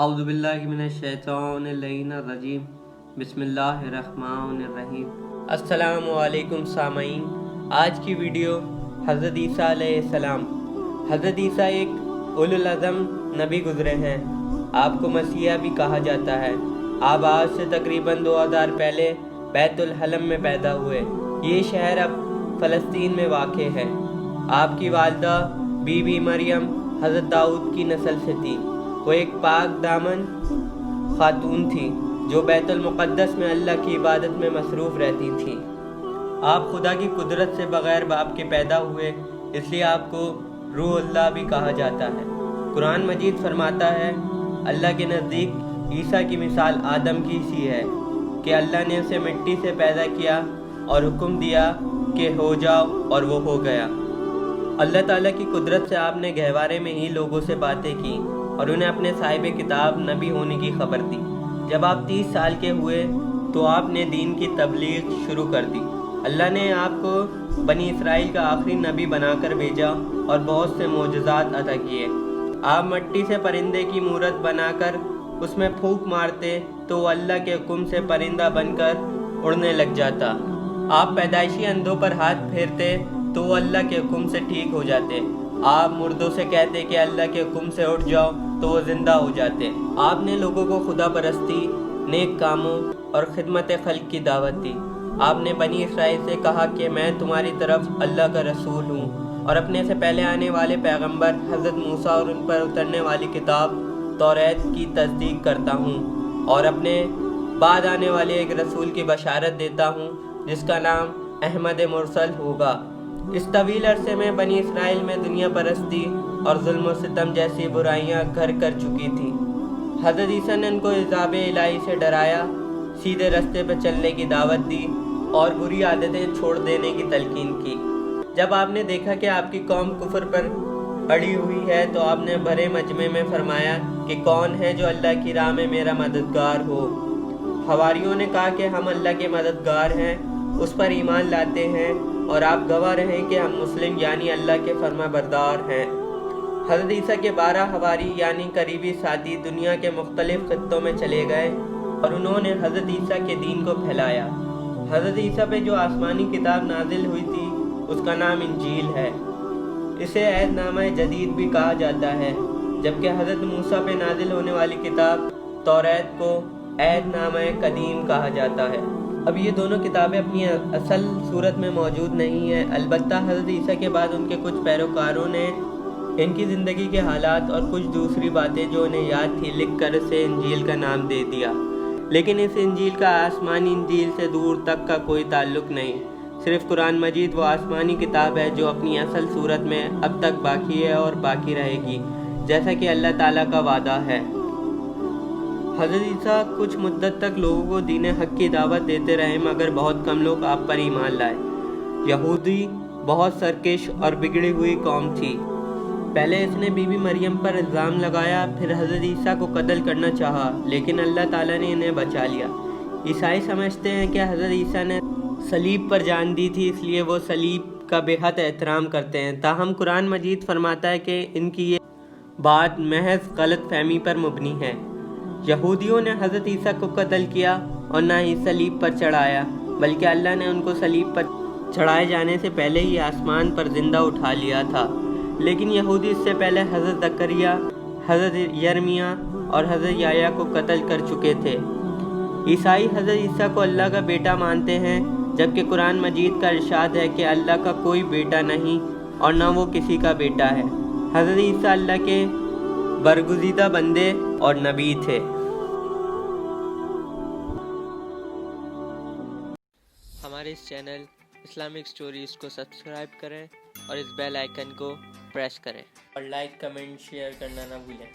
اعوذ باللہ من الشیطان الرجیم بسم اللہ الرحمن الرحیم۔ السلام علیکم سامعین، آج کی ویڈیو حضرت عیسیٰ علیہ السلام۔ حضرت عیسیٰ ایک اولو العزم نبی گزرے ہیں۔ آپ کو مسیح بھی کہا جاتا ہے۔ آپ آج سے تقریباً 2000 پہلے بیت الحلم میں پیدا ہوئے۔ یہ شہر اب فلسطین میں واقع ہے۔ آپ کی والدہ بی بی مریم حضرت داؤد کی نسل سے تھی۔ وہ ایک پاک دامن خاتون تھی جو بیت المقدس میں اللہ کی عبادت میں مصروف رہتی تھی۔ آپ خدا کی قدرت سے بغیر باپ کے پیدا ہوئے، اس لیے آپ کو روح اللہ بھی کہا جاتا ہے۔ قرآن مجید فرماتا ہے، اللہ کے نزدیک عیسیٰ کی مثال آدم کی سی ہے کہ اللہ نے اسے مٹی سے پیدا کیا اور حکم دیا کہ ہو جاؤ، اور وہ ہو گیا۔ اللہ تعالیٰ کی قدرت سے آپ نے گہوارے میں ہی لوگوں سے باتیں کی اور انہیں اپنے صاحب کتاب نبی ہونے کی خبر دی۔ جب آپ 30 سال کے ہوئے تو آپ نے دین کی تبلیغ شروع کر دی۔ اللہ نے آپ کو بنی اسرائیل کا آخری نبی بنا کر بھیجا اور بہت سے معجزات عطا کیے۔ آپ مٹی سے پرندے کی مورت بنا کر اس میں پھونک مارتے تو وہ اللہ کے حکم سے پرندہ بن کر اڑنے لگ جاتا۔ آپ پیدائشی اندھوں پر ہاتھ پھیرتے تو وہ اللہ کے حکم سے ٹھیک ہو جاتے۔ آپ مردوں سے کہتے کہ اللہ کے حکم سے اٹھ جاؤ تو وہ زندہ ہو جاتے۔ آپ نے لوگوں کو خدا پرستی، نیک کاموں اور خدمت خلق کی دعوت دی۔ آپ نے بنی اسرائیل سے کہا کہ میں تمہاری طرف اللہ کا رسول ہوں اور اپنے سے پہلے آنے والے پیغمبر حضرت موسیٰ اور ان پر اترنے والی کتاب توریت کی تصدیق کرتا ہوں، اور اپنے بعد آنے والے ایک رسول کی بشارت دیتا ہوں جس کا نام احمد مرسل ہوگا۔ اس طویل عرصے میں بنی اسرائیل میں دنیا پرستی اور ظلم و ستم جیسی برائیاں گھر کر چکی تھیں۔ حضرت عیسیٰ نے ان کو عذاب الہی سے ڈرایا، سیدھے راستے پہ چلنے کی دعوت دی اور بری عادتیں چھوڑ دینے کی تلقین کی۔ جب آپ نے دیکھا کہ آپ کی قوم کفر پر اڑی ہوئی ہے تو آپ نے بھرے مجمع میں فرمایا کہ کون ہے جو اللہ کی راہ میں میرا مددگار ہو؟ حواریوں نے کہا کہ ہم اللہ کے مددگار ہیں، اس پر ایمان لاتے ہیں، اور آپ گواہ رہیں کہ ہم مسلم یعنی اللہ کے فرما بردار ہیں۔ حضرت عیسیٰ کے 12 حواری یعنی قریبی ساتھی دنیا کے مختلف خطوں میں چلے گئے اور انہوں نے حضرت عیسیٰ کے دین کو پھیلایا۔ حضرت عیسیٰ پہ جو آسمانی کتاب نازل ہوئی تھی اس کا نام انجیل ہے۔ اسے عہد نامہ جدید بھی کہا جاتا ہے، جبکہ حضرت موسیٰ پہ نازل ہونے والی کتاب توریت کو عہد نامہ قدیم کہا جاتا ہے۔ اب یہ دونوں کتابیں اپنی اصل صورت میں موجود نہیں ہیں، البتہ حضرت عیسیٰ کے بعد ان کے کچھ پیروکاروں نے ان کی زندگی کے حالات اور کچھ دوسری باتیں جو انہیں یاد تھی لکھ کر اسے انجیل کا نام دے دیا، لیکن اس انجیل کا آسمانی انجیل سے دور تک کا کوئی تعلق نہیں۔ صرف قرآن مجید وہ آسمانی کتاب ہے جو اپنی اصل صورت میں اب تک باقی ہے اور باقی رہے گی، جیسا کہ اللہ تعالیٰ کا وعدہ ہے۔ حضرت عیسیٰ کچھ مدت تک لوگوں کو دین حق کی دعوت دیتے رہے، مگر بہت کم لوگ آپ پر ایمان لائے۔ یہودی بہت سرکش اور بگڑی ہوئی قوم تھی۔ پہلے اس نے بی بی مریم پر الزام لگایا، پھر حضرت عیسیٰ کو قتل کرنا چاہا، لیکن اللہ تعالیٰ نے انہیں بچا لیا۔ عیسائی سمجھتے ہیں کہ حضرت عیسیٰ نے صلیب پر جان دی تھی، اس لیے وہ صلیب کا بے حد احترام کرتے ہیں، تاہم قرآن مجید فرماتا ہے کہ ان کی یہ بات محض غلط فہمی پر مبنی ہے۔ یہودیوں نے حضرت عیسیٰ کو قتل کیا اور نہ ہی صلیب پر چڑھایا، بلکہ اللہ نے ان کو صلیب پر چڑھائے جانے سے پہلے ہی آسمان پر زندہ اٹھا لیا تھا۔ لیکن یہودی اس سے پہلے حضرت زکریا، حضرت یرمیہ اور حضرت یحییٰ کو قتل کر چکے تھے۔ عیسائی حضرت عیسیٰ کو اللہ کا بیٹا مانتے ہیں، جبکہ قرآن مجید کا ارشاد ہے کہ اللہ کا کوئی بیٹا نہیں اور نہ وہ کسی کا بیٹا ہے۔ حضرت عیسیٰ اللہ کے برگزیدہ بندے اور نبی تھے۔ ہمارے اس چینل اسلامک سٹوریز کو سبسکرائب کریں اور اس بیل آئیکن کو پریس کریں اور لائک، کمنٹ، شیئر کرنا نہ بھولیں۔